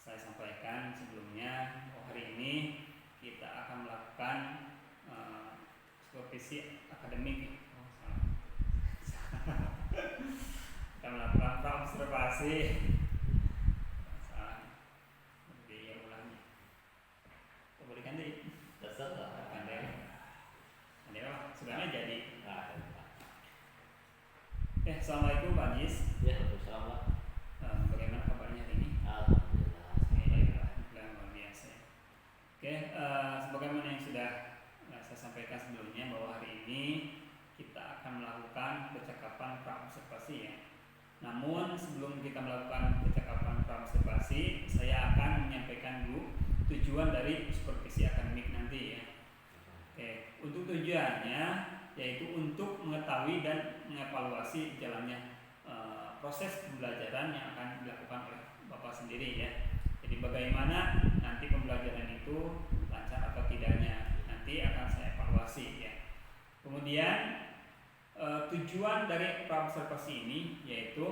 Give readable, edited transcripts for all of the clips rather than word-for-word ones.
saya sampaikan sebelumnya bahwa hari ini kita akan melakukan supervisi akademik. Kita melakukan praobservasi. Ulangnya. Bolehkan deh. Terserah. Sebenarnya jadi. Assalamualaikum Pak Jis. Ya, waalaikumsalam. Bagaimana kabarnya hari ini? Alhamdulillah. Alhamdulillah, luar biasa. Sebagaimana yang sudah saya sampaikan sebelumnya bahwa hari ini kita akan melakukan percakapan praobservasi ya. Namun sebelum kita melakukan percakapan praobservasi, saya akan menyampaikan dulu tujuan dari supervisi akademik nanti ya. Untuk tujuannya yaitu untuk mengetahui dan mengevaluasi jalannya proses pembelajaran yang akan dilakukan oleh Bapak sendiri ya. Jadi bagaimana nanti pembelajaran itu lancar atau tidaknya nanti akan saya evaluasi ya. Kemudian tujuan dari praobservasi ini yaitu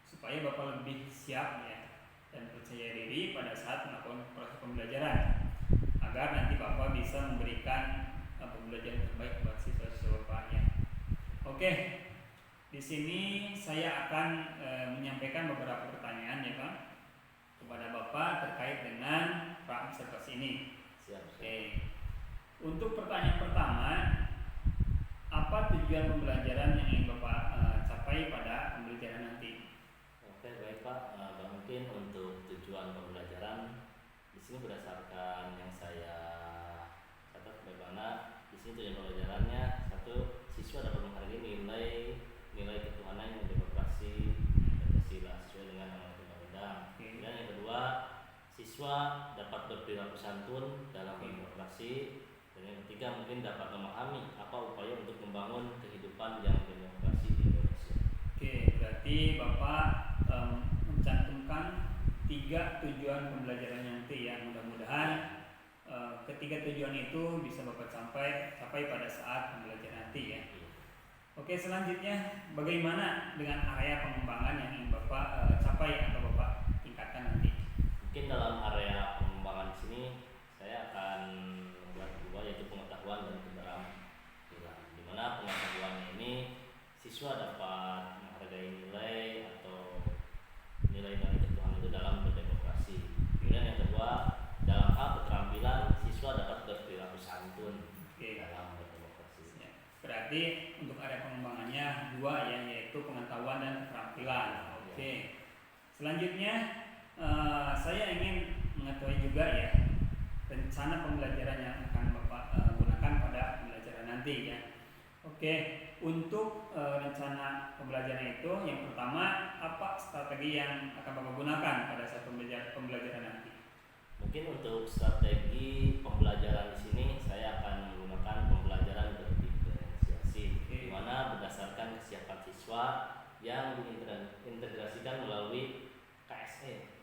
supaya Bapak lebih siap ya dan percaya diri pada saat melakukan proses pembelajaran agar nanti Bapak bisa memberikan pembelajaran terbaik buat siswa-siswa Bapak ya. Oke. Di sini saya akan menyampaikan beberapa pertanyaan ya Pak kepada Bapak terkait dengan praobservasi ini. Siap. Untuk pertanyaan pertama, apa tujuan pembelajaran yang ingin Bapak capai pada pembelajaran nanti? Oke, baik Pak. Mungkin untuk tujuan pembelajaran di sini berdasarkan yang saya catat bagaimana di sini tujuan pembelajarannya satu, siswa dapat menghargai nilai ketuhanan yang demokrasi Pancasila sesuai dengan amanat undang-undang. Dan yang kedua, siswa dapat berperilaku santun dalam demokrasi. Dan yang ketiga, mungkin dapat memahami apa upaya untuk membangun kehidupan yang demokrasi di Indonesia. Berarti Bapak mencantumkan 3 tujuan pembelajaran nanti ya. Mudah-mudahan ketiga tujuan itu bisa Bapak capai pada saat pembelajaran nanti ya. Oke, selanjutnya bagaimana dengan area pengembangan yang ingin Bapak capai atau Bapak tingkatkan nanti? Mungkin dalam area pengembangan di sini saya akan membuat 2 yaitu pengetahuan dan keterampilan. Di mana pengetahuannya ini siswa dapat menghargai nilai atau nilai-nilai ketuhanan itu dalam berdemokrasi. Kemudian yang kedua, dalam hal keterampilan siswa dapat berperilaku santun dalam berdemokrasi. Berarti untuk area pengembangannya 2 ya, yaitu pengetahuan dan keterampilan. Selanjutnya saya ingin mengetahui juga ya rencana pembelajaran yang akan Bapak gunakan pada pembelajaran nanti ya. Untuk rencana pembelajaran itu yang pertama, apa strategi yang akan Bapak gunakan pada saat pembelajaran nanti? Mungkin untuk strategi pembelajaran di sini saya akan menggunakan pembelajaran berdiferensiasi, di mana berdasarkan kesiapan siswa yang diintegrasikan melalui KSE.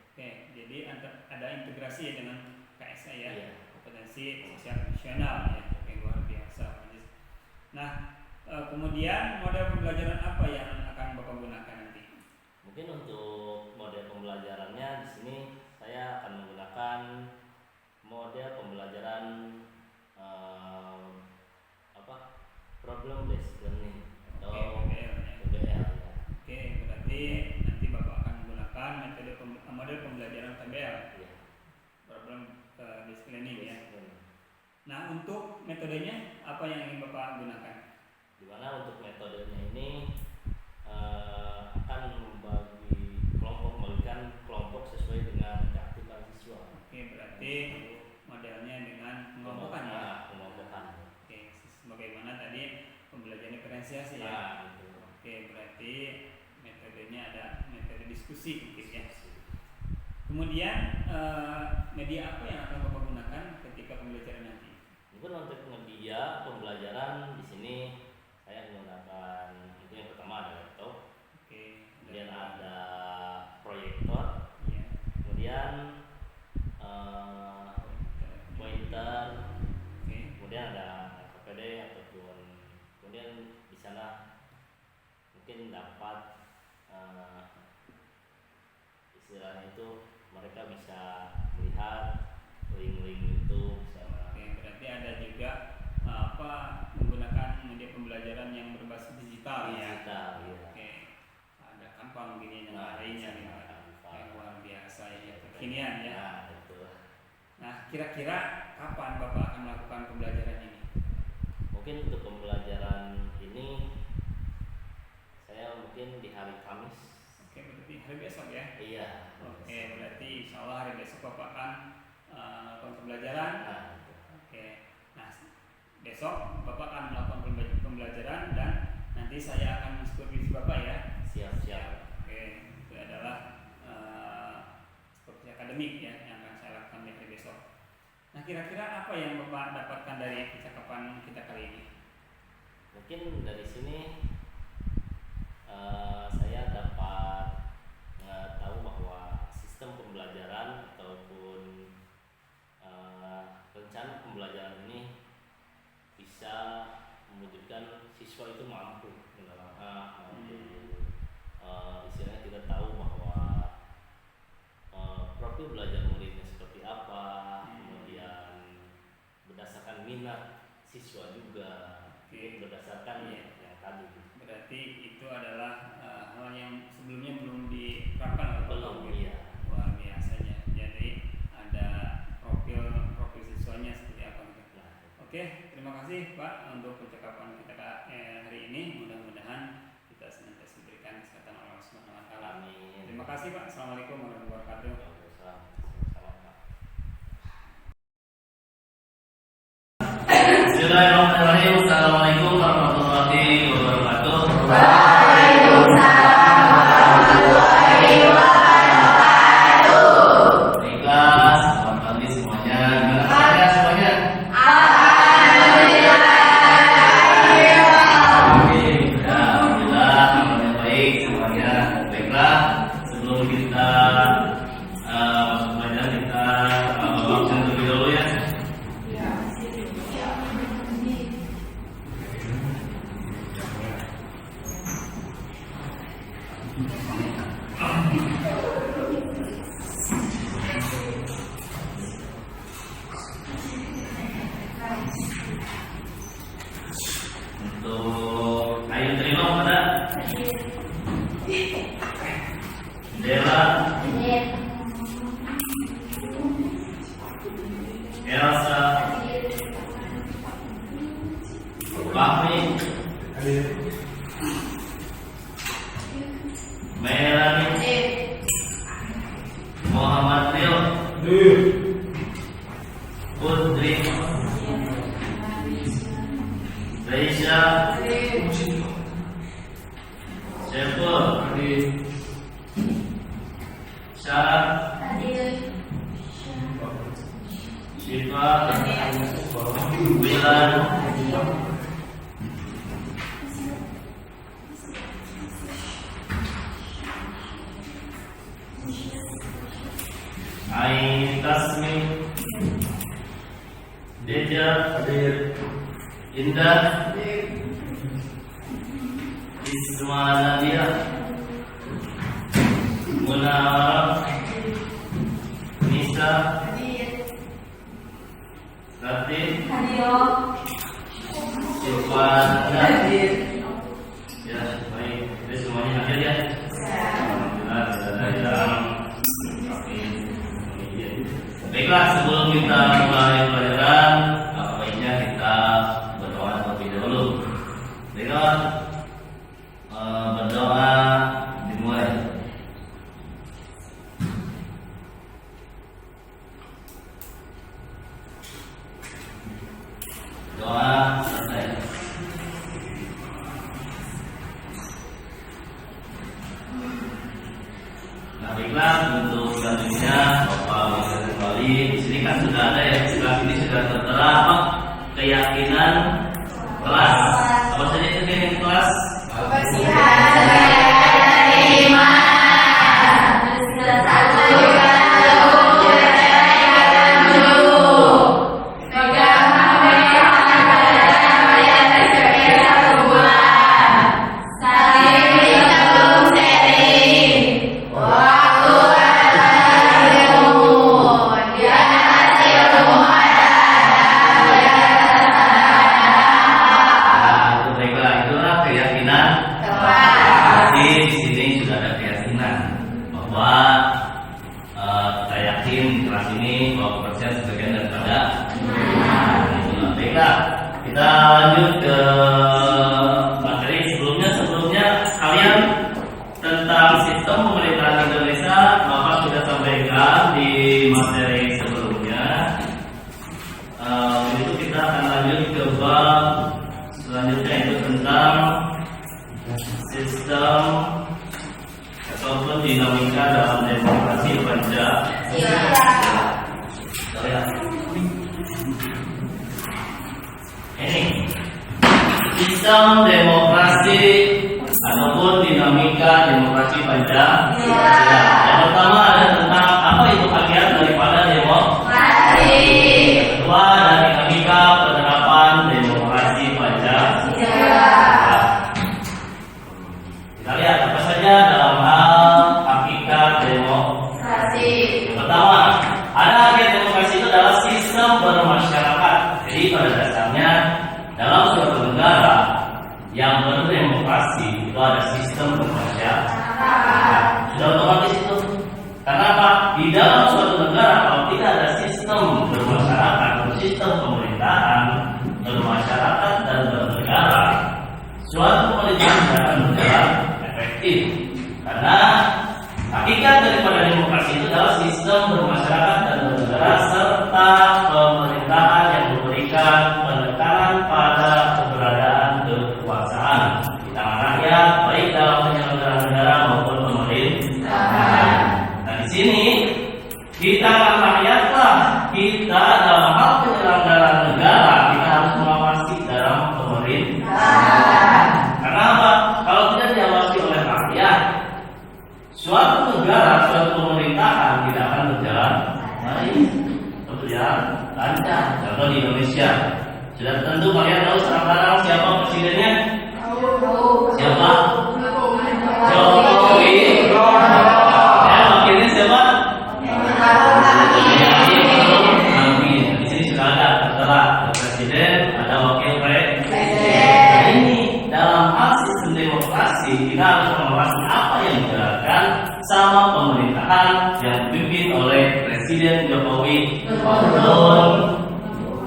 Jadi ada integrasi ya dengan KSE ya, kompetensi sosial nasional ya, luar biasa. Nah, kemudian model pembelajaran apa yang akan Bapak gunakan nanti? Mungkin untuk model pembelajarannya di sini saya akan menggunakan model pembelajaran problem based learning atau PBL. Berarti nanti Bapak akan menggunakan model pembelajaran PBL. Problem based learning ya. Nah, untuk metodenya apa yang ingin Bapak gunakan? Di mana untuk metodenya ini akan membagikan kelompok sesuai dengan keaktifan siswa. Berarti modelnya dengan pengelompokan ya. Pengelompokan. Sebagaimana tadi pembelajaran diferensiasi ya. Berarti metodenya ada metode diskusi mungkin ya. Kemudian media apa yang akan Bapak gunakan ketika pembelajaran nanti? Mungkin untuk media pembelajaran di sini saya menggunakan itu yang pertama ada laptop, kemudian ada proyektor, kemudian pointer, kemudian ada KPD ataupun kemudian di sana mungkin dapat istilahnya itu mereka bisa melihat link-link YouTube sama. Oke, berarti ada juga menggunakan media pembelajaran yang berbasis digital ya. Digital, ya. Oke, ada Canva mungkin yang Nah, lainnya bisa gitu. Canva. Yang luar biasa ya, kekinian ya. Nah, betul. Nah, kira-kira kapan Bapak akan melakukan pembelajaran ini? Mungkin untuk pembelajaran ini saya mungkin di hari Kamis. Oke, berarti hari besok ya. Iya. Oke, berarti insya Allah hari besok Bapak akan melakukan pembelajaran. Nah, Oke, nah besok Bapak akan melakukan pembelajaran dan nanti saya akan mensupervisi Bapak ya. siap-siap. Oke, itu adalah supervisi akademik ya yang akan saya lakukan di hari besok. Nah, kira-kira apa yang Bapak dapatkan dari percakapan kita kali ini? Mungkin dari sini saya dapat tahu bahwa sistem pembelajaran ataupun rencana pembelajaran ini bisa mewujudkan siswa itu mampu istilahnya kita tahu bahwa profil belajar muridnya seperti apa, kemudian berdasarkan minat siswa juga. Oke. Berdasarkan yang tadi. Berarti itu adalah hal yang sebelumnya belum diterapkan oleh Bapak. Belum, gitu. iya. Luar biasanya. Jadi ada profil siswanya seperti apa gitu. Nah, Oke, terima kasih Pak untuk percakapan kita hari ini. Mudah-mudahan kita senantiasa diberikan kesehatan Allah Subhanahu wa taala. amin. Terima kasih Pak. Assalamualaikum warahmatullahi wabarakatuh. Bismillahirrahmanirrahim. Assalamualaikum warahmatullahi wabarakatuh. Baiklah, selamat pagi semuanya. Gimana kabarnya semuanya? Alhamdulillah, kabarnya baik semuanya. Baiklah, sebelum kita masuk pelajaran kita absen terlebih dahulu ya. Untuk ayo terima pada Dela, Elsa, Fahmi, Melanie, Muhammad Rio, Putri, Reisha, Syaful, Syarah, Syifa, Wilan, Ain Tasmi, Deja, Indah, Ismail, Munawar, Nisa, Latif, Sifat, ya baik, jadi semuanya hadir ya. Alhamdulillah tidak ada yang baiklah, sebelum kita mulai pelajaran, apa baiknya kita berdoa terlebih dahulu. Baiklah, berdoa dimulai. Doa selesai. Nah, baiklah, untuk selanjutnya Bapak bisa kembali. Di sini kan sudah ada ya, sebelah ini sudah tertera apa? Keyakinan kelas. Apa saja itu keyakinan kelas? Waktu ini bahwa kepercayaan sebagian daripada iman. Baiklah, kita lanjut ke materi sebelumnya sekalian tentang sistem pemerintahan Indonesia. Bapak sudah sampaikan di materi sebelumnya. Itu kita akan lanjut ke bab selanjutnya, itu tentang sistem ataupun dinamika dalam demokrasi Pancasila. Ini sistem demokrasi ataupun dinamika demokrasi Pancasila. Yang pertama ada tentang apa itu hakikat daripada demokrasi. Kedua ada dinamika penerapan demokrasi Pancasila. Kita lihat apa saja dalam hal hakikat demokrasi. Yang pertama, ada hakikat demokrasi itu adalah sistem bermasyarakat. Jadi pada dasarnya dalam suatu negara yang berdemokrasi itu ada sistem bermasyarakat. Sudah otomatis itu. Kenapa? Di dalam suatu negara kalau tidak ada sistem bermasyarakat, sistem pemerintahan bermasyarakat dan bernegara, suatu pemerintahan tidak akan berjalan efektif. Karena hakikat daripada demokrasi itu adalah sistem bermasyarakat dan bernegara serta pemerintahan yang memberikan penekanan pada keberadaan kekuasaan di tangan rakyat, baik dalam penyelenggaraan negara maupun pemerintahan. Nah, di sini di tangan rakyatlah kita dalam hal penyelenggaraan negara kita harus mengawasi dalam pemerintahan. Karena apa? Kalau tidak diawasi oleh rakyat, suatu negara, suatu pemerintahan tidak akan berjalan baik, berjalan lancar. Contoh di Indonesia, sudah tentu kalian tahu sekarang siapa presidennya? Siapa? Jokowi. Wakilnya siapa? Amin. Di sini sudah ada setelah presiden ada wakil presiden. Ini dalam hal sistem demokrasi kita harus mengawasi apa yang dijalankan sama pemerintahan yang dipimpin oleh Presiden Jokowi maupun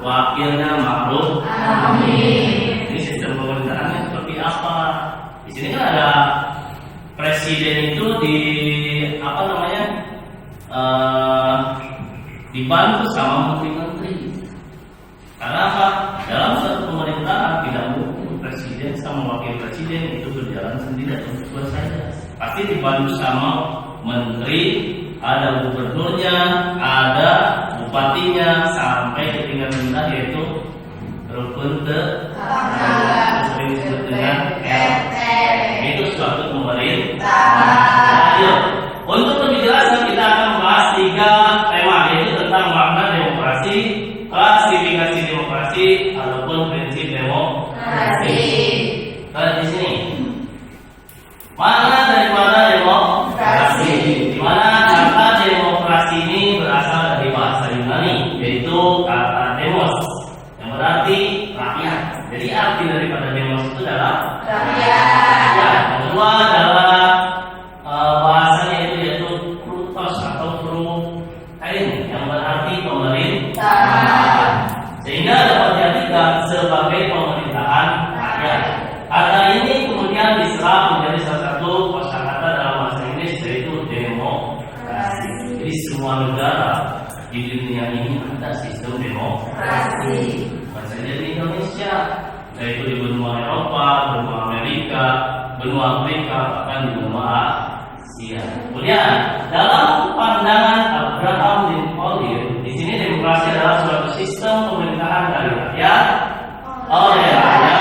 wakilnya Ma'ruf Amin. Ini sistem pemerintahannya seperti apa? Di sini kan ada presiden itu dibantu sama menteri-menteri. Karena apa? Dalam suatu pemerintahan tidak mungkin presiden sama wakil presiden itu berjalan sendiri atau berdua saja. Pasti dibantu sama menteri, ada gubernurnya, ada bupatinya, sampai ke tingkat rendah yaitu rukun sering disebut dengan RT. Itu suatu pemerintahan. Untuk lebih jelasnya kita akan membahas 3 tema, yaitu tentang makna demokrasi, klasifikasi demokrasi, ataupun prinsip demokrasi. Kalau di sini, makna daripada demokrasi, di mana kata demokrasi ini berasal dari bahasa Yunani, yaitu kata demos, yang berarti rakyat. Jadi arti daripada demos itu adalah rakyat. Yang kedua adalah bahasanya itu yaitu krutos atau krutain, yang berarti pemerintah. Sehingga dapat diartikan sebagai pemerintahan rakyat. Kata ini kemudian diserap menjadi salah satu kosakata dalam bahasa Inggris, yaitu demokrasi. Jadi semua negara di dunia ini ada sistem demokrasi. Bukan saja di Indonesia, yaitu di benua Eropa, benua Amerika, benua Afrika, bahkan di benua Asia. Kemudian dalam pandangan Abraham Lincoln, di sini demokrasi adalah suatu sistem pemerintahan dari rakyat oleh rakyat.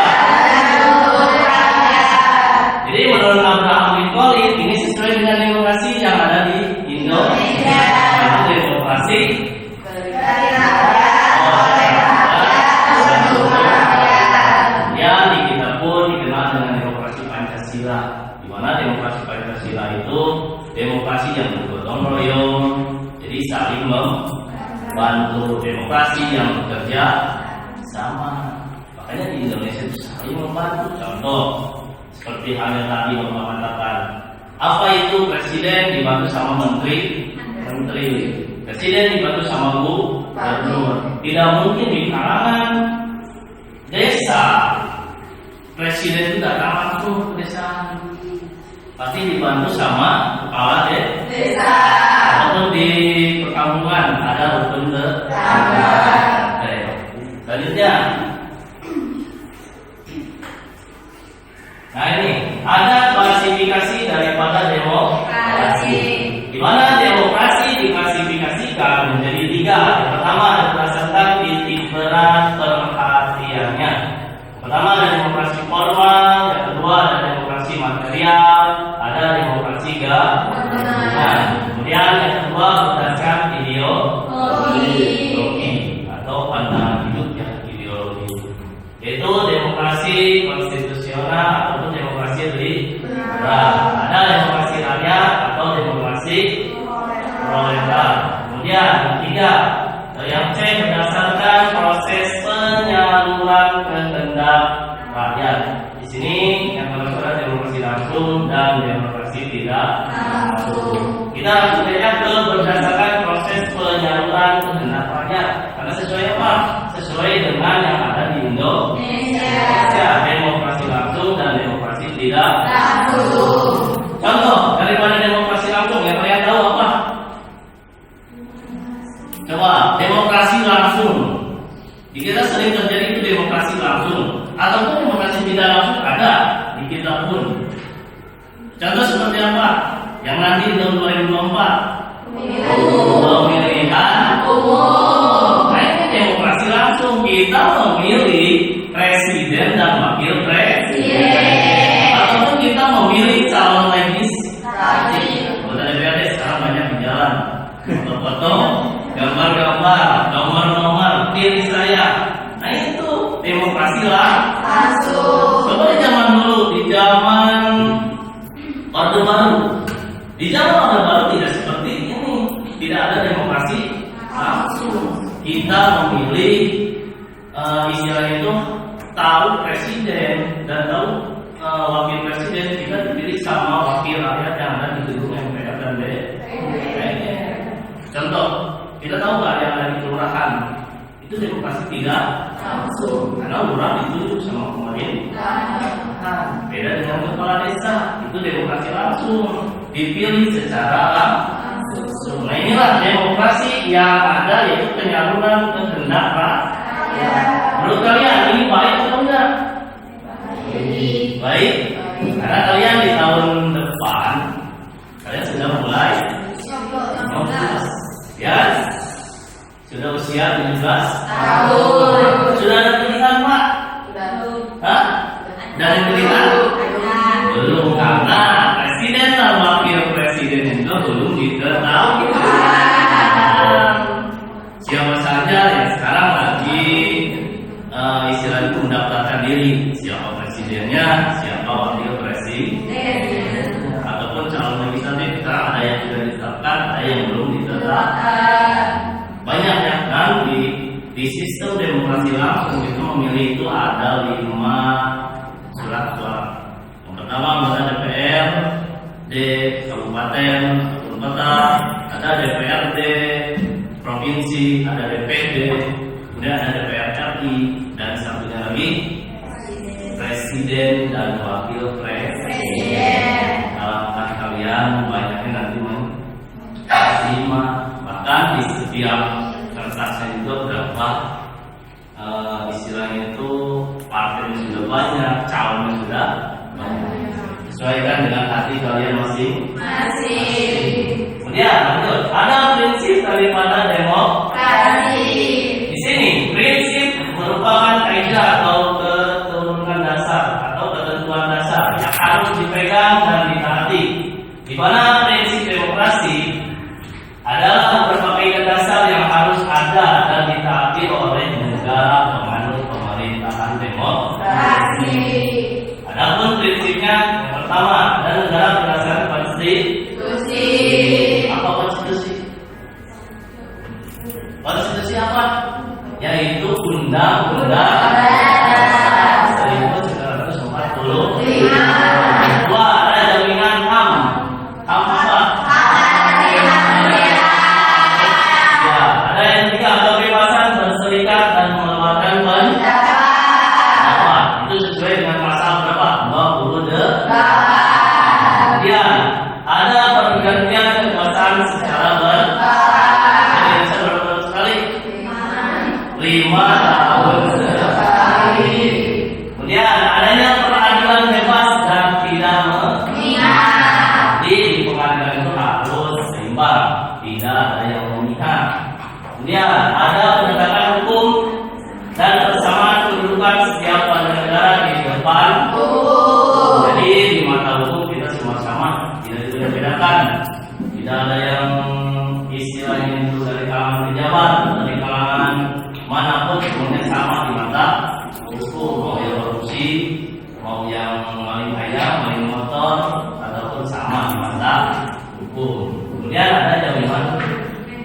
Jadi menurut Abraham Lincoln ini sesuai dengan demokrasi yang ada di Indonesia. Demokrasi yang di kita pun dikenal dengan demokrasi Pancasila, di mana demokrasi Pancasila itu demokrasi yang bergotong royong, jadi saling membantu, demokrasi yang bekerja sama. Makanya di Indonesia itu saling membantu. Contoh seperti halnya tadi Bapak katakan, apa itu presiden dibantu sama menteri? Presiden dibantu sama gubernur. Tidak mungkin di kalangan desa presiden itu datang langsung ke desa, pasti dibantu sama kepala desa. Ataupun di perkampungan ada rukun tetangga. Selanjutnya, nah ini ada klasifikasi daripada demokrasi. Di mana demokrasi diklasifikasikan menjadi 3. Yang pertama ada berdasarkan titik berat perhatiannya. Pertama ada demokrasi formal, yang kedua ada demokrasi material, ada demokrasi gabungan. Kemudian yang kedua berdasarkan ideologi atau pandangan hidup ya, ideologi. Yaitu demokrasi konstitusional ataupun demokrasi liberal. Ada demokrasi rakyat atau demokrasi proletar. Kemudian yang ketiga, yang C berdasarkan proses penyaluran kehendak rakyat. Di sini yang terdapat demokrasi langsung dan demokrasi tidak langsung. Kita lanjutnya ke berdasarkan proses penyaluran kehendak rakyat. Karena sesuai apa? Sesuai dengan yang ada di Indonesia. Demokrasi langsung dan demokrasi tidak langsung. Contoh daripada demokrasi langsung yang kalian tahu apa? Coba demokrasi langsung. Di kita sering terjadi itu demokrasi langsung ataupun demokrasi tidak langsung ada di kita pun. Contoh seperti apa? Yang nanti tahun 2024 pemilihan umum. Nah ini demokrasi langsung, kita memilih presiden dan wakil presiden. Ataupun kita memilih calon legislatif. Anggota DPRD sekarang banyak di jalan, foto-foto, gambar-gambar, nomor-nomor, pilih saya. Nah itu demokrasi langsung. Coba di zaman dulu, di zaman Orde Baru. Di zaman Orde Baru tidak seperti ini, tidak ada demokrasi langsung. Kita memilih istilahnya itu tahu presiden dan tahu wakil presiden, kita dipilih sama wakil rakyat yang ada di gedung MPR dan DPR. Contoh, kita tahu nggak yang ada di kelurahan itu demokrasi tidak langsung, karena lurah ditunjuk sama pemerintah. Beda dengan kepala desa, itu demokrasi langsung, dipilih secara langsung. Nah inilah demokrasi yang ada, yaitu penyaluran kehendak rakyat. Menurut kalian ini baik atau enggak? Baik. Karena kalian di tahun depan kalian sudah mulai 16, ya? Sudah usia 17 tahun. Sudah ada pilihan, Pak? Hah? Dan pilihan? Belum, karena presiden dan wakil presiden itu belum diketahui. Siapa saja yang sekarang lagi istilahnya mendaftarkan diri, siapa presidennya, siapa wakil presiden, ataupun calon legislatif. Sekarang ada yang sudah ditetapkan, ada yang belum ditetapkan. Banyak ya kan di sistem demokrasi langsung itu memilih itu ada 5 surat suara. Yang pertama anggota DPR di kabupaten ataupun kota, ada DPRD provinsi, ada DPD, kemudian ada DPR RI, dan satunya lagi presiden dan wakil presiden. Kalau kalian banyaknya nanti bahkan di setiap kertasnya juga berapa istilahnya itu partainya sudah banyak, calonnya sudah banyak. Sesuaikan dengan hati kalian masing-masing. Kemudian lanjut, ada prinsip daripada demokrasi. Di sini prinsip merupakan kaidah atau keturunan dasar atau ketentuan dasar yang harus dipegang dan ditaati. Di mana prinsip demokrasi adalah beberapa kaidah dasar yang harus ada dan ditaati oleh negara penganut pemerintahan demokrasi. Adapun prinsipnya, yang pertama, ada negara berdasarkan konstitusi. Apa konstitusi? Konstitusi apa? Yaitu undang-undang 1945. Kedua, ada jaminan HAM. HAM apa? tidak ada yang memihak. Kemudian ada penegakan hukum dan persamaan kedudukan setiap warga negara di depan. Jadi di mata hukum kita semua sama, tidak dibedakan. Tidak ada yang istilahnya itu dari kalangan pejabat, dari kalangan manapun semuanya sama di mata hukum. Mau yang korupsi, mau yang maling ayam, maling motor, ataupun sama di mata hukum. Kemudian ada jaminan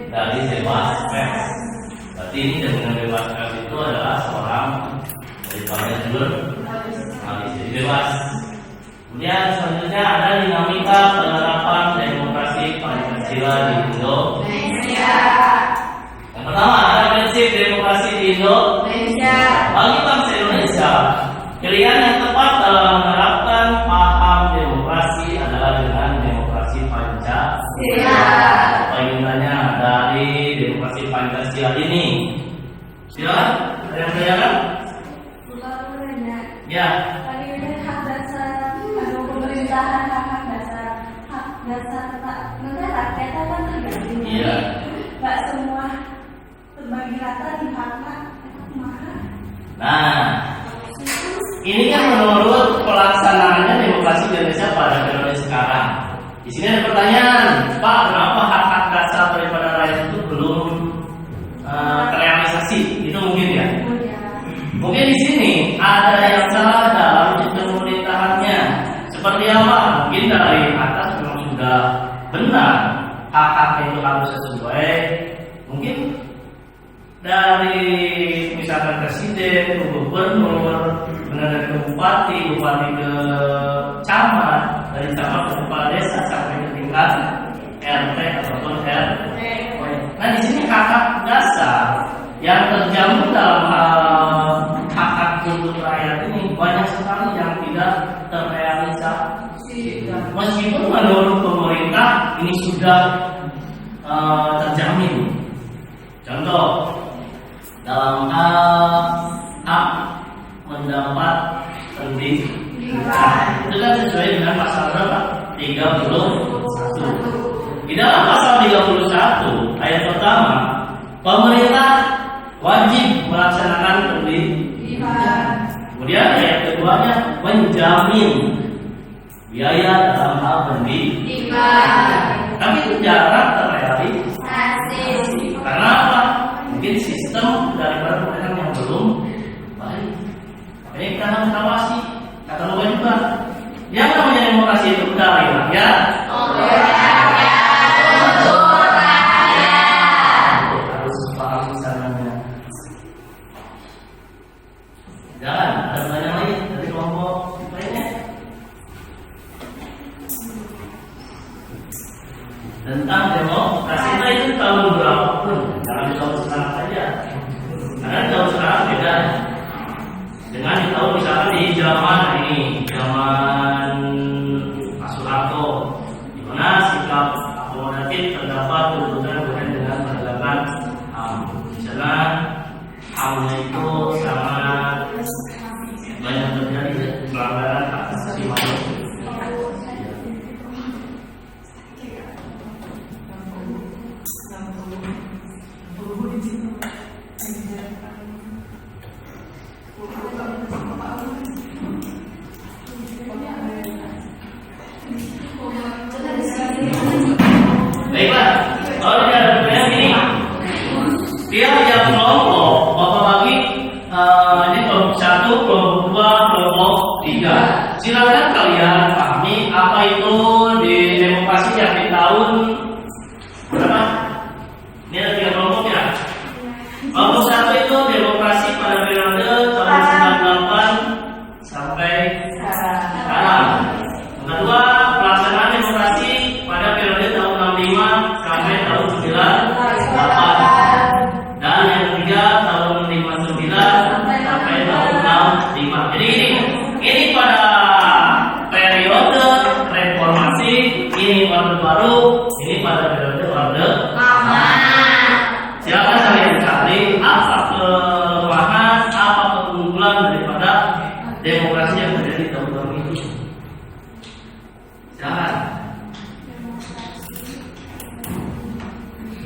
dari bebas pers. Berarti ini jaminan bebas pers itu adalah seorang daripada jurnalis, jadi bebas. Kemudian selanjutnya ada dinamika penerapan demokrasi Pancasila di Indonesia. Yang pertama ada prinsip demokrasi di Indonesia. Bagi bangsa Indonesia, pilihan yang tepat dalam menerapkan paham demokrasi adalah dengan demokrasi Pancasila. Apa intinya dari demokrasi Pancasila ini? Silakan, ada yang bertanya? Bukan menanya. Ya. Hak dasar atau pemerintahan hak dasar negara kita kan tergantung. Iya. Gak semua terbagi rata di haknya mahal. Nah, ini kan menurut pelaksanaannya demokrasi Indonesia pada periode sekarang. Di sini ada pertanyaan, Pak, kenapa hak-hak dasar daripada rakyat itu belum terrealisasi? Itu mungkin ya. Mungkin di sini ada yang salah dalam sistem pemerintahannya. Seperti apa? Mungkin dari atas memang sudah benar hak-hak itu harus sesuai. Mungkin dari misalkan presiden, gubernur, kemudian ke bupati, bupati ke camat, dari camat ke kepala desa sampai ke tingkat RT ataupun RW. Nah di sini hak-hak dasar yang terjamin dalam hak-hak untuk rakyat ini banyak sekali yang tidak terrealisasi. Meskipun menurut pemerintah ini sudah terjamin. Contoh dalam hak mendapat pendidikan itu kan sesuai dengan pasal berapa? 31. Di dalam pasal 31 ayat pertama, pemerintah wajib melaksanakan pendidikan. Kemudian ayat keduanya menjamin biaya dalam hal pendidikan. Tapi itu jarang terrealisasi. Karena apa? Mungkin sistem daripada pemerintahan yang belum baik. Makanya kita harus awasi. Kata Bapak juga, yang namanya demokrasi itu dari rakyat. Harus paham misalnya. Jangan ada pertanyaan lain dari kelompok lainnya tentang demokrasi. Kita itu tahun berapapun, jangan di tahun sekarang saja. Karena di tahun sekarang beda dengan di tahun misalkan di zaman ini, zaman Pak Soeharto, di mana sikap akomodatif terdapat tuntutan berkaitan dengan penegakan HAM. Misalnya HAM-nya itu sangat banyak terjadi pelanggaran hak asasi manusia. Baiklah, kalau tidak ada pertanyaan ini, tiap kelompok Bapak bagi ini kelompok 1, kelompok 2, kelompok 3. Silakan kalian pahami apa itu di demokrasi yang di tahun berapa? Ini ada 3 kelompok ya. Kelompok 1 itu demokrasi pada periode tahun 98 sampai sekarang. Yang kedua, pelaksanaan demokrasi pada periode tahun 65 sampai tahun 98. Dan yang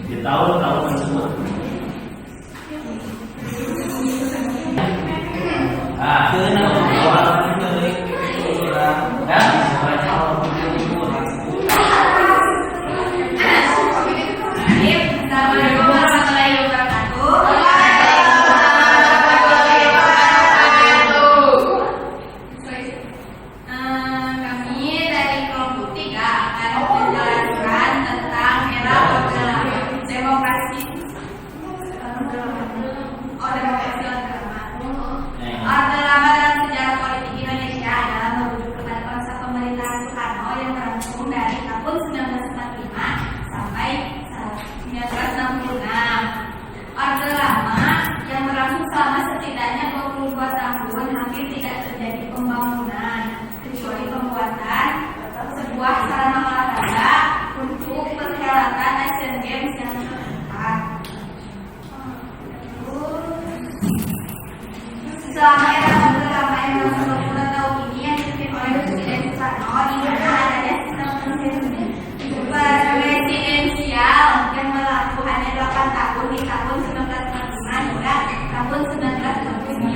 di tahun-tahun tersebut. Nah, Assalamualaikum warahmatullahi wabarakatuh. Kami dari kelompok 3 akan menjelaskan tentang era Orde Lama demokrasi. Orde Lama dalam sejarah politik Indonesia adalah merujuk kepada masa pemerintahan Soekarno yang berlangsung dari tahun 1945 sampai 1966. Orde Lama yang berlangsung selama setidaknya 22 tahun hampir tidak terjadi pembangunan kecuali pembuatan sebuah sarana olahraga untuk perhelatan Asian Games yang keempat. Selama era Orde Lama yang berlangsung 20 tahun ini yang dipimpin oleh Presiden Soekarno, di mana adanya sistem presidensial yang berlaku hanya 8 tahun di tahun 1945 hingga tahun 1969.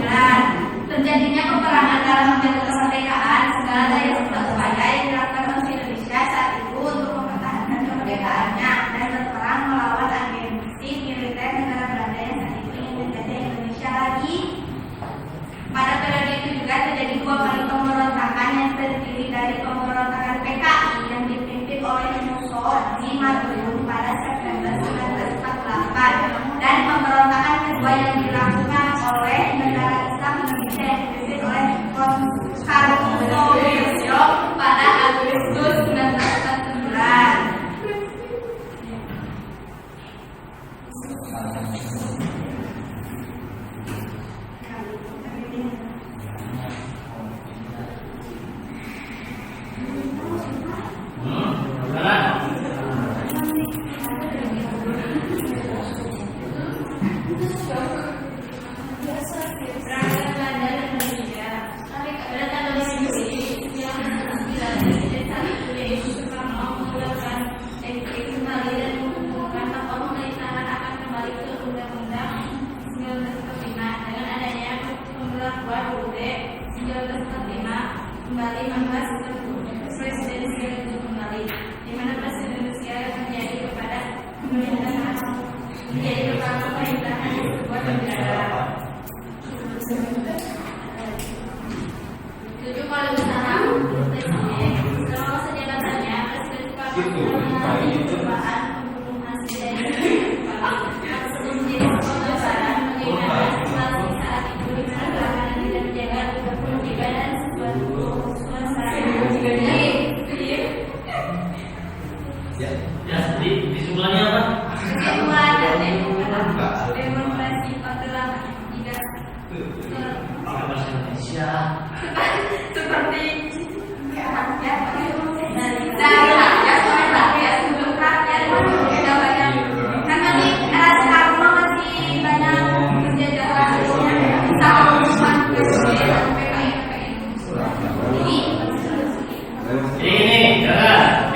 Terjadinya peperangan dalam menjaga kemerdekaan, segala daya upaya yang dilakukan bangsa Indonesia saat itu untuk mempertahankan kemerdekaannya dan berperang melawan agensi militer negara Belanda yang saat itu ingin menjajah Indonesia lagi. Pada periode itu juga terjadi 2 kali pemberontakan yang terdiri dari pemberontakan PKI yang dipimpin oleh Mussolini Mabrur pada September 1948 dan pemberontakan kedua yang dilakukan oleh negara Islam Indonesia yang dipimpin oleh Karnosoewirjo pada Agustus 1949.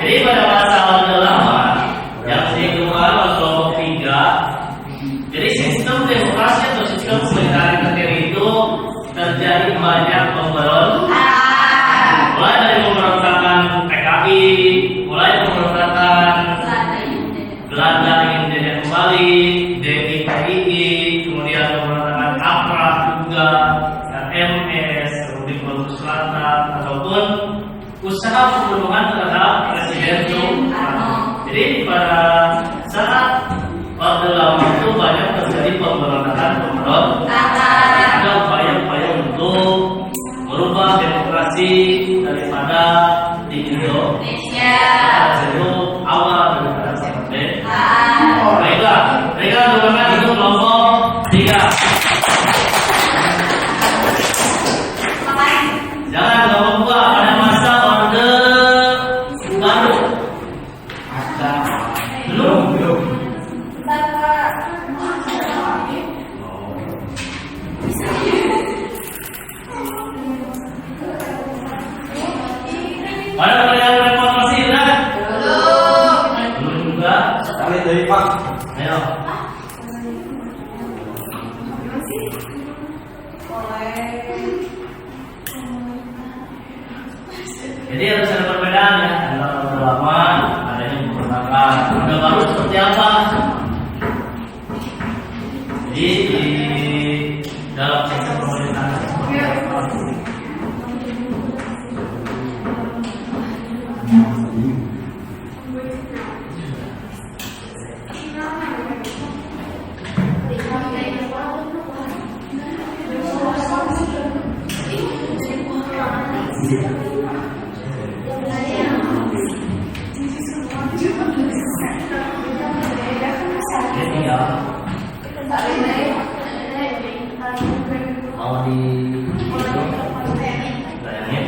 Jadi pada masa Orde Lama yang dikeluarkan oleh kelompok 3, jadi sistem demokrasi atau sistem pemerintahan negara itu terjadi banyak pemberontakan, mulai dari pemberontakan PKI, mulai pemberontakan Belanda ingin menjajah kembali, DIY, kemudian pemberontakan APRA juga, MS, Republik Maluku Selatan, ataupun usaha pembunuhan terhadap Presiden Soekarno. Jadi pada saat Orde Lama itu banyak terjadi pemberontakan, ada upaya-upaya untuk merubah demokrasi daripada di Indonesia. Itu awal demokrasi merdeka. Baiklah, mereka merupakan itu kelompok 3. Jangan kelompok 2 pada masa Orde Baru. Belum. Pada yang reformasi kan? Belum juga. Sekali dari Pak. Ayo. Jadi harus ada perbedaan ya, ada orde lama, ada yang memperkenalkan. Orde baru seperti apa? Jadi di dalam sistem pemerintahan seperti apa? Jadi ya, mau di bayangin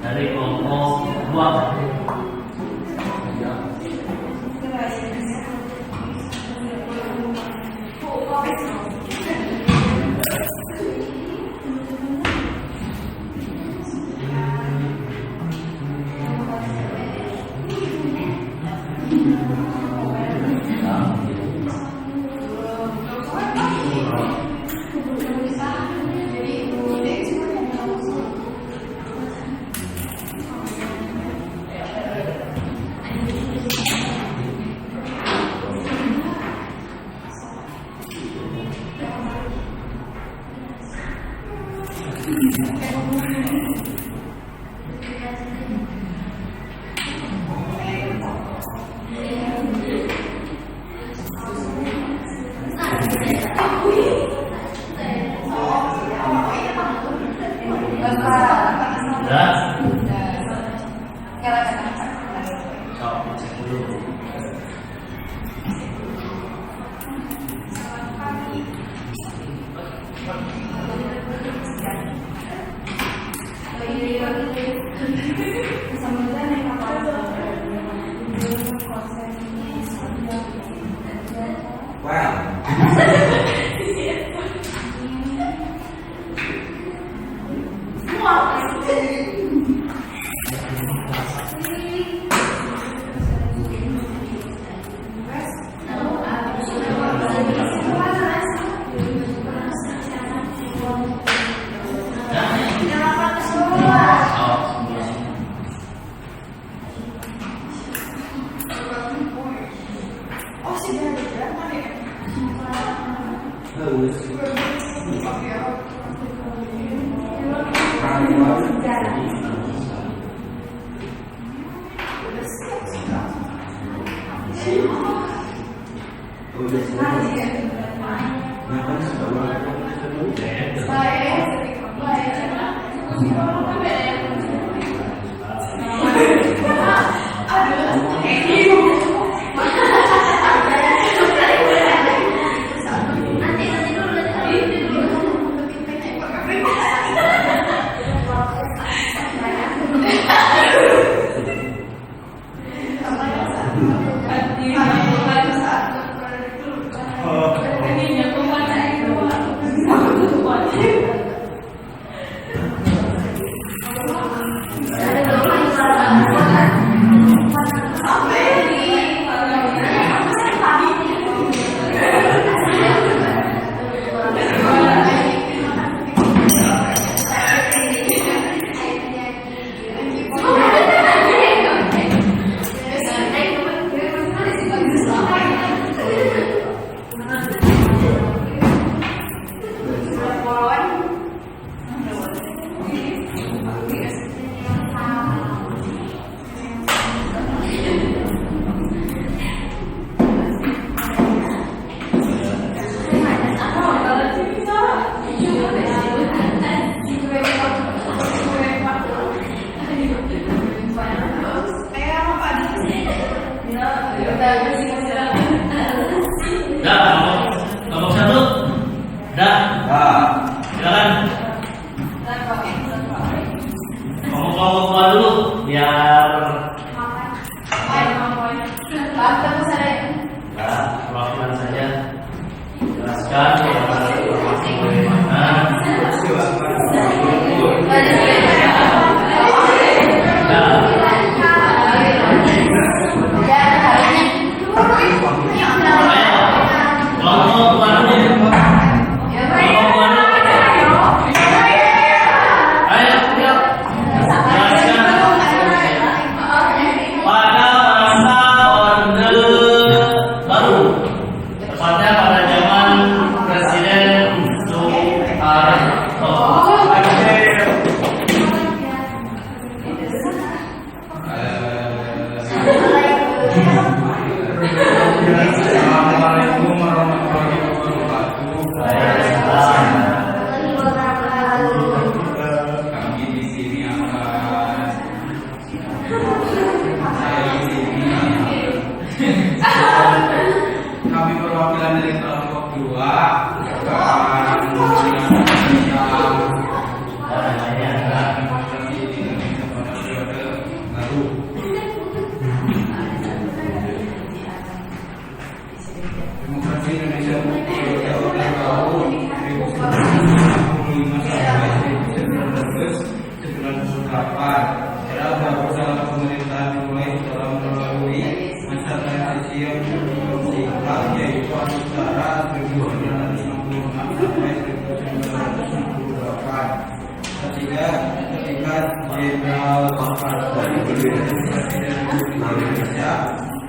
dari kelompok 2.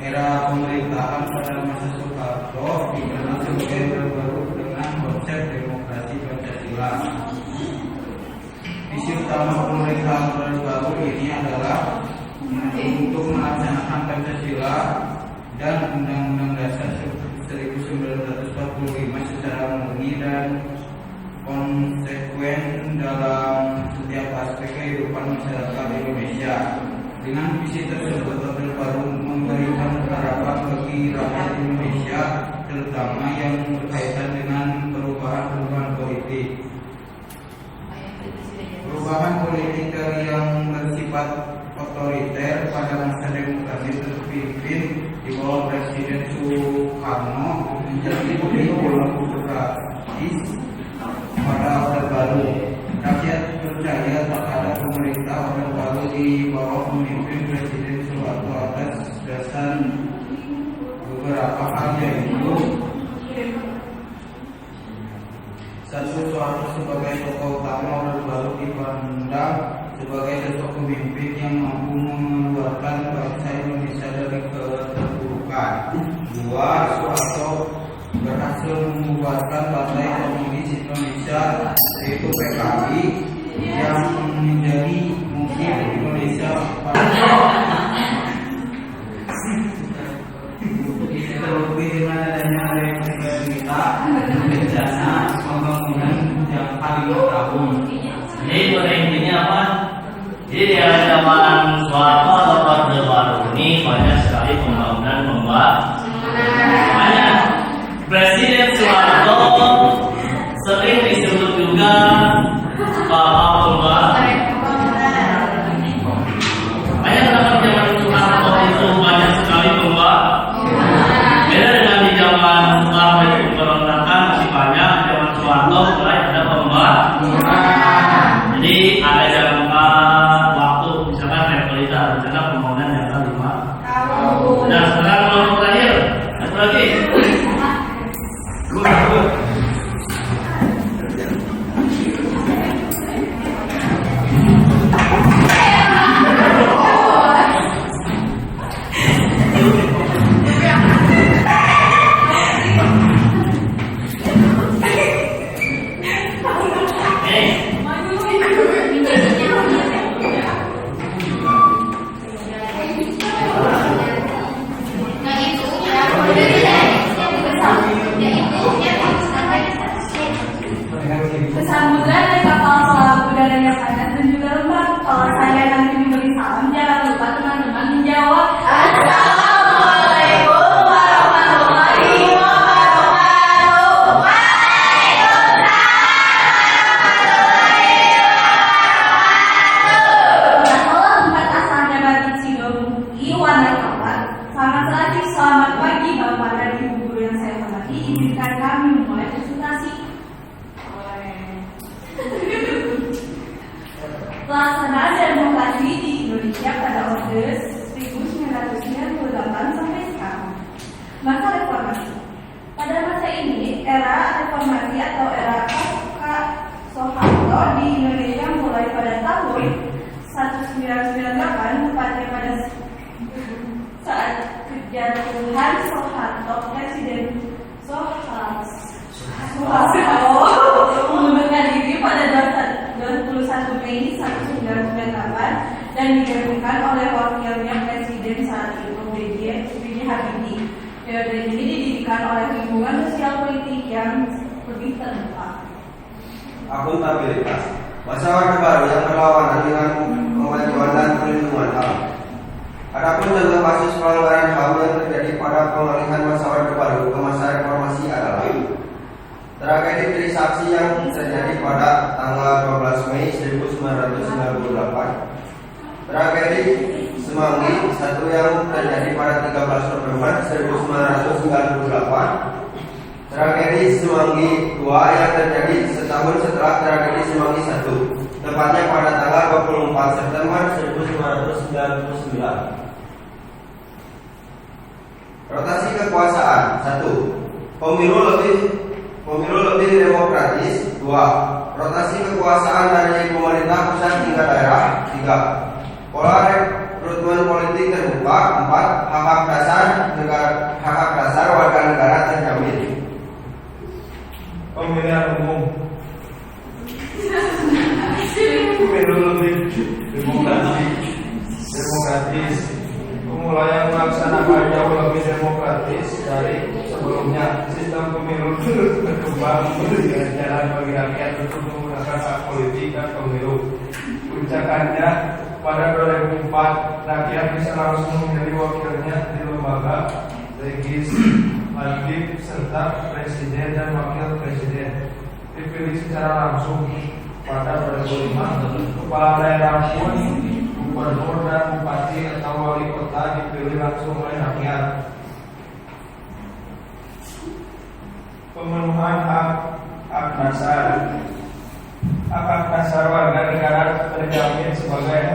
Era pemerintahan pada masa Soeharto dikenal sebagai terbaru dengan konsep demokrasi Pancasila. Visi utama pemerintahan Orde Baru ini adalah untuk melaksanakan Pancasila dan Undang-Undang Dasar 1945 secara murni dan konsekuen dalam setiap aspek kehidupan masyarakat Indonesia. Dengan visi tersebut, Orde Baru memberikan harapan bagi rakyat Indonesia, terutama yang berkaitan dengan perubahan politik. Perubahan politik dari yang bersifat otoriter pada masa demokrasi terpimpin di bawah Presiden Soekarno menjadi demokratis pada Orde Baru. Rakyat percaya terhadap pemerintah Orde Baru di bawah pemimpin Presiden Soeharto atas dasar beberapa hal, yaitu satu, Soeharto sebagai tokoh utama Orde Baru dipandang sebagai sosok pemimpin yang mampu mengeluarkan bangsa Indonesia dari keterpurukan. Dua, Soeharto berhasil membubarkan Partai Komunis Indonesia yaitu PKI yang menjadi musuh Indonesia terlebih dengan adanya kita rencana pembangunan jangka 5 tahun. Jadi pada intinya Jadi di era zaman Soeharto atau Orde Baru ini banyak sekali pembangunan banyak. Presiden Soeharto sering disebut juga Bapak Pembangunan. Banyak zaman Soeharto itu banyak sekali pembangunan. Beda dengan di zaman Soeharto itu pemberontakan masih banyak. Zaman Soeharto mulai ada pembangunan. Jadi ada jangka waktu misalkan revalida rencana pembangunan jangka 5 tahun. Dan sekarang kelompok terakhir satu lagi. Bersambutan dari kapal selam udaranya panas dan juga lembab. Kalau saya nanti memberi salam, jangan lupa teman-teman menjawab Assalamualaikum warahmatullahi wabarakatuh. Kalau tempat asalnya Batik Sidomukti warna coklat. Selamat pagi Bapak dan Ibu guru yang saya hormati. Izinkan kami memulai presentasi. Pelaksanaan demokrasi di Indonesia pada Orde 1998 sampai sekarang. Masa reformasi. Pada masa ini, era reformasi atau era Pak Soeharto di Indonesia mulai pada tahun 1998, tepatnya pada saat kejatuhan Soeharto, Presiden Soeharto mengundurkan diri pada 21 Mei 1998 dan digantikan oleh wakilnya Presiden saat itu B.J. Habibie. Periode ini didirikan oleh hubungan sosial politik yang lebih terbuka. Akuntabilitas, masa Orde Baru yang berlawanan dengan kemajuan dan perlindungan HAM. Adapun contoh kasus pelanggaran HAM yang terjadi pada pengalihan masa Orde Baru ke masa reformasi adalah tragedi Trisakti yang terjadi pada tanggal 12 Mei 1998, tragedi Semanggi 1 yang terjadi pada 13 November 1998, tragedi Semanggi 2 yang terjadi setahun setelah tragedi Semanggi 1, tepatnya pada tanggal 24 September 1999. Rotasi kekuasaan 1. Pemilu lebih demokratis. 2. Rotasi kekuasaan dari pemerintah pusat hingga daerah. 3. Pola rekrutmen politik terbuka. 4. Hak-hak dasar warga negara terjamin. Pemilihan umum. Pemilu lebih demokratis. Pemulaian melaksanakan jauh lebih demokratis dari sebelumnya. Sistem pemilu terus berkembang dengan jalan bagi rakyat untuk menggunakan hak politik dan pemilu. Puncaknya pada 2004 rakyat bisa langsung memilih wakilnya di lembaga legislatif serta presiden dan wakil presiden dipilih secara langsung. Pada 2005 kepala daerah pun, gubernur dan bupati atau wali kota dipilih langsung oleh rakyat. Pemenuhan hak dasar. Hak dasar warga negara terjamin sebagai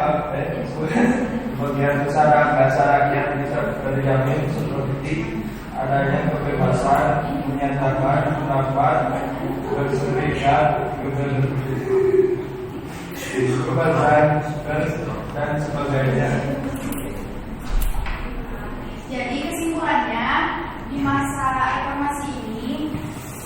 sebagian besar hak dasar rakyat bisa terjamin seperti adanya kebebasan menyatakan pendapat, berserikat, kebebasan dan sebagainya. Jadi kesimpulannya, di masa reformasi ini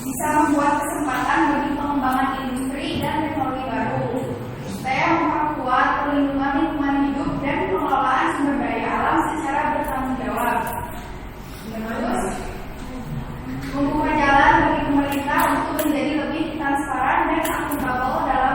bisa membuat kesempatan bagi pengembangan industri dan teknologi baru, supaya memperkuat perlindungan lingkungan hidup dan pengelolaan sumber daya alam secara bertanggung jawab. Terus, membuka jalan bagi pemerintah untuk menjadi lebih transparan dan akuntabel dalam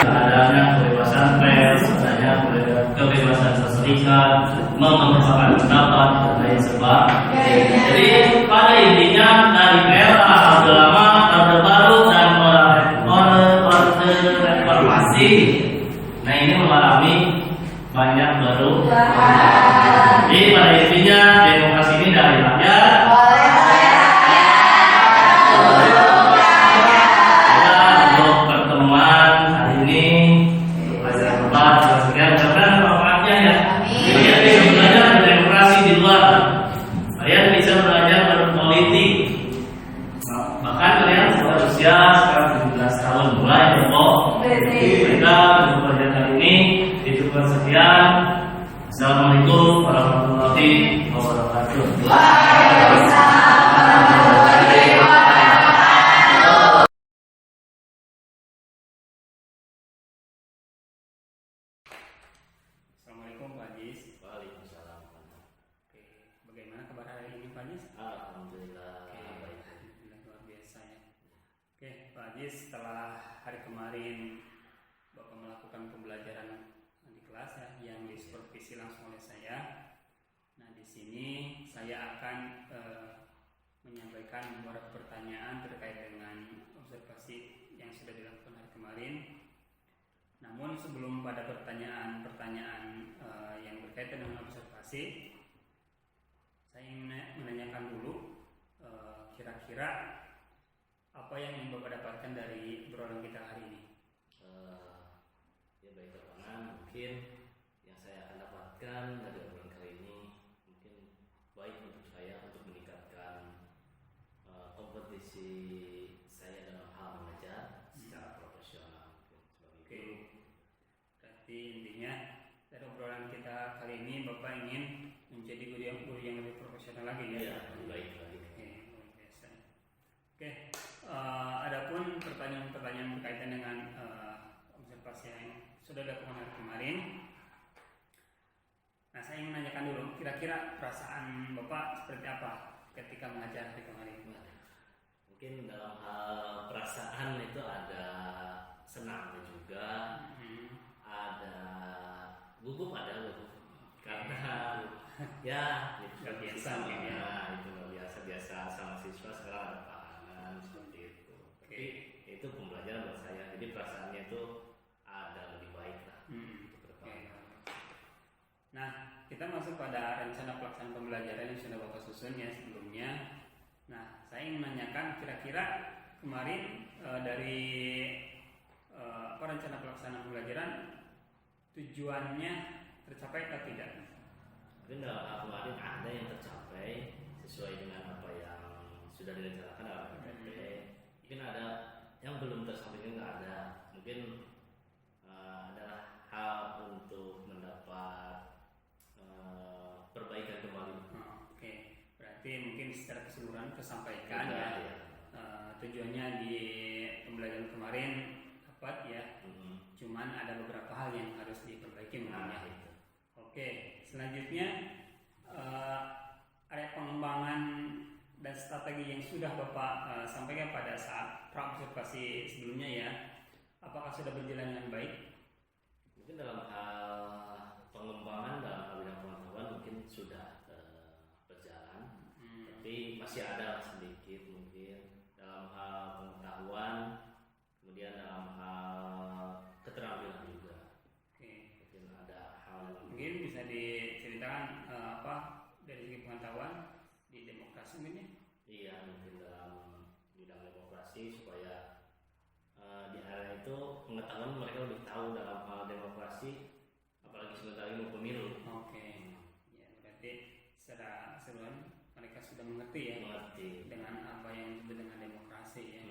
Adanya kebebasan pers, adanya kebebasan berserikat, mengungkapkan pendapat dan lain sebagainya. Jadi pada intinya dari era Orde Lama, Orde Baru dan Orde Reformasi, nah ini mengalami banyak perubahan. Jadi pada intinya demokrasi ini dari rakyat. Assalamualaikum warahmatullahi wabarakatuh. Assalamualaikum Pak Ajis. Waalaikumsalam. Oke, bagaimana kabar hari ini Pak Ajis? Alhamdulillah baik. Alhamdulillah, luar biasa ya. Oke, Pak Ajis, setelah hari kemarin Bapak melakukan pembelajaran di kelas ya, yang disupervisi langsung oleh saya. Nah, di sini saya akan menyampaikan beberapa pertanyaan terkait dengan observasi yang sudah dilakukan hari kemarin. Namun sebelum pada pertanyaan-pertanyaan yang berkaitan dengan observasi, saya ingin menanyakan dulu kira-kira apa yang ingin Bapak dapatkan dari obrolan kita hari ini. Ya baik Bapak, mungkin yang saya akan dapatkan dari obrolan kali ini mungkin baik untuk saya untuk meningkatkan kompetisi saya dalam hal mengajar secara profesional. Oke, berarti intinya dari obrolan kita kali ini Bapak ingin menjadi guru yang lebih profesional lagi ya? Iya, lebih baik lagi. Oke, luar biasa. Oke, adapun pertanyaan-pertanyaan berkaitan dengan observasi yang sudah dilakukan hari kemarin. Nah, saya ingin menanyakan dulu, kira-kira perasaan Bapak seperti apa ketika mengajar hari kemarin? Mungkin dalam hal perasaan itu ada senangnya juga, ada gugup karena ya itu Nggak biasa sama, mungkin ya. itu nggak biasa sama siswa sekarang ada pahaman seperti itu. Tapi itu pembelajaran buat saya, jadi perasaannya itu ada lebih baik lah untuk ke depan. Nah, kita masuk pada rencana pelaksanaan pembelajaran yang sudah Bapak susun ya sebelumnya. Nah, saya ingin menanyakan kira-kira kemarin dari rencana pelaksanaan pembelajaran tujuannya tercapai atau tidak? Mungkin dalam hal kemarin ada yang tercapai sesuai dengan apa yang sudah direncanakan dalam PPP. Mungkin ada yang belum tersampaikan, nggak ada. Mungkin adalah hal untuk mendapat perbaikan kembali. Oke, berarti mungkin secara keseluruhan tersampaikan ya. Tujuannya di pembelajaran kemarin dapat ya. Cuman ada beberapa hal yang harus diperbaiki mungkin ya. Oke, selanjutnya ada pengembangan dan strategi yang sudah Bapak sampaikan pada saat praobservasi sebelumnya ya. Apakah sudah berjalan dengan baik? Mungkin dalam hal pengembangan dalam hal bidang pengetahuan mungkin sudah berjalan, tapi masih ada sedikit mungkin dalam hal pengetahuan, kemudian dalam hal keterampilan juga. Oke. Mungkin ada hal yang Mungkin bisa diceritakan apa dari segi pengetahuan di demokrasi mungkin ya? Iya, mungkin dalam bidang demokrasi supaya di area itu pengetahuan mereka lebih tahu dalam hal demokrasi, apalagi sebentar lagi mau pemilu. Oke. Ya, berarti secara keseluruhan mereka sudah mengerti ya Mengerti. dengan apa yang disebut dengan demokrasi ya.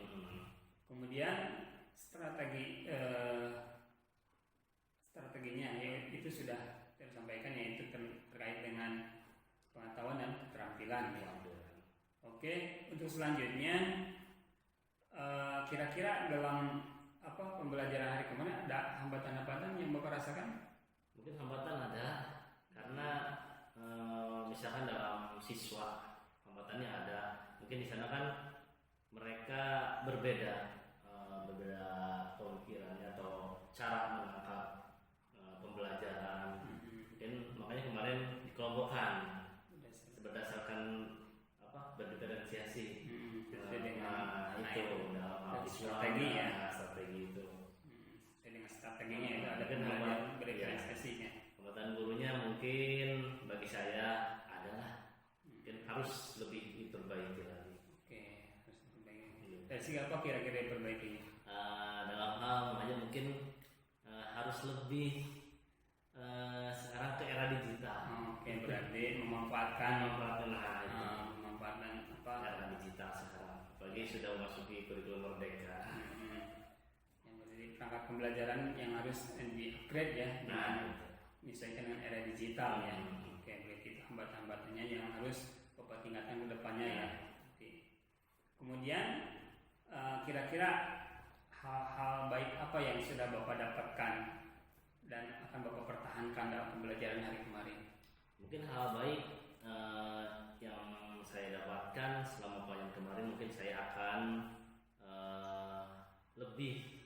Kemudian strateginya ya, itu sudah tersampaikan yaitu terkait dengan pengetahuan dan keterampilan ya. Oke, untuk selanjutnya kira-kira dalam pembelajaran hari kemarin ada hambatan-hambatan yang Bapak rasakan? Mungkin hambatan ada karena misalkan dalam siswa hambatannya ada, mungkin di sana kan mereka berbeda berbeda pemikirannya atau cara menangkap pembelajaran. Mungkin makanya kemarin dikelompokkan berdasarkan berdiferensiasi. Sesuai dengan itu dalam hal strategi ya. Strategi itu. Sesuai dengan strateginya itu ada Mungkin pembelajaran berdiferensiasinya. Pengetahuan gurunya mungkin bagi saya adalah mungkin harus lebih diperbaiki lagi. Oke, harus diperbaiki. Dari segi apa kira-kira diperbaiki? Dalam hal makanya mungkin harus lebih sekarang ke era digital. Oke, berarti memanfaatkan memanfaatkan era digital sekarang. Apalagi sudah memasuki kurikulum merdeka. Yang berarti perangkat pembelajaran yang harus di-upgrade ya. Misalkan dengan era digital ya. Oke, berarti itu hambatan-hambatannya yang harus Bapak tingkatkan ke depannya ya. Oke. Kemudian kira-kira hal-hal baik apa yang sudah Bapak dapatkan dan akan Bapak pertahankan dalam pembelajaran hari kemarin? Mungkin hal baik yang saya dapatkan selama pelajaran kemarin, mungkin saya akan lebih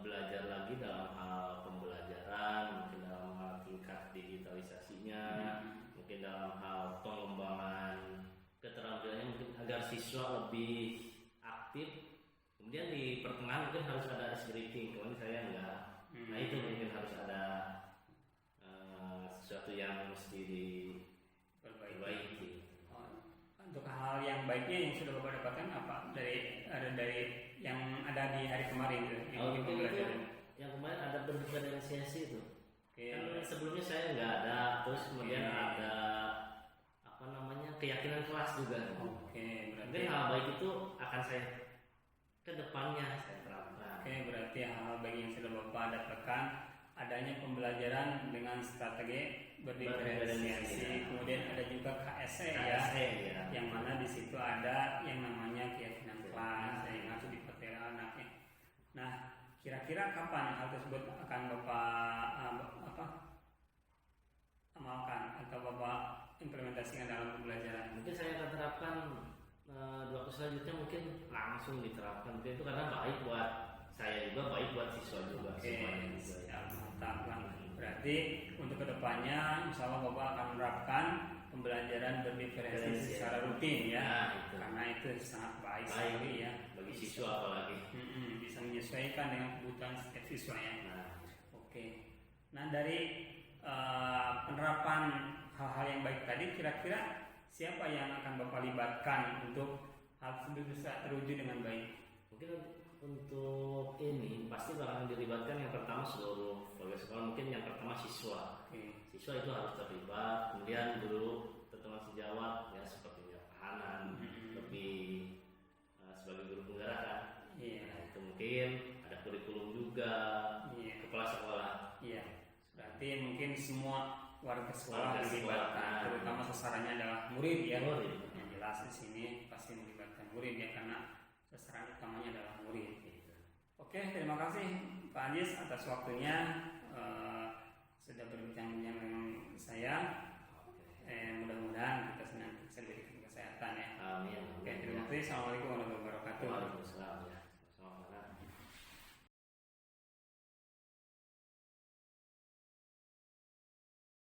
belajar lagi dalam hal pembelajaran, mungkin dalam hal tingkat digitalisasinya, mungkin dalam hal pengembangan keterampilannya, mungkin agar siswa lebih aktif. Kemudian di pertengahan mungkin harus ada ice breaking, kemarin saya enggak. Nah itu mungkin harus ada sesuatu yang mesti diperbaiki. Untuk hal yang baiknya yang sudah Bapak dapatkan apa dari yang ada di hari kemarin itu? Yang kemarin ada berdiferensiasi itu. Oke. Kan sebelumnya saya nggak ada, terus kemudian ada keyakinan kelas juga. Oke, berarti Mungkin hal baik itu akan saya ke depannya saya terapkan. Oke, berarti hal baik yang sudah Bapak dapatkan adanya pembelajaran dengan strategi berdiferensiasi, kemudian ada juga KSE ya, yang mana di situ ada yang namanya keyakinan kelas yang harus dipelajari anaknya. Nah, kira-kira kapan hal tersebut akan Bapak amalkan atau Bapak implementasikan dalam pembelajaran? Mungkin saya akan terapkan di waktu selanjutnya, mungkin langsung diterapkan. Mungkin itu karena baik buat saya juga, baik buat siswa juga. Oke, mantap. Berarti untuk kedepannya, insya Allah Bapak akan menerapkan pembelajaran berdiferensiasi secara rutin ya. Karena itu sangat baik sekali ya bagi siswa apalagi. Bisa menyesuaikan dengan kebutuhan setiap siswa ya. Oke. Nah dari penerapan hal-hal yang baik tadi, kira-kira siapa yang akan Bapak libatkan untuk hal tersebut bisa terwujud dengan baik? Mungkin untuk ini pasti bakalan dilibatkan yang pertama seluruh warga sekolah, mungkin yang pertama siswa. Siswa itu harus terlibat, kemudian guru teman sejawat ya seperti tahanan, lebih sebagai guru penggerak kan. Nah, itu mungkin ada kurikulum juga, kepala sekolah. Berarti mungkin semua warga sekolah dilibatkan, terutama sasarannya adalah murid ya. Yang jelas di sini pasti melibatkan murid ya, karena sasaran utamanya adalah murid. Oke, terima kasih Pak Anjis atas waktunya, sudah berbincang-bincang dengan saya. Mudah-mudahan kita senantiasa diberikan kesehatan ya. Amin. Oke, terima kasih. Assalamualaikum warahmatullahi wabarakatuh. Waalaikumsalam.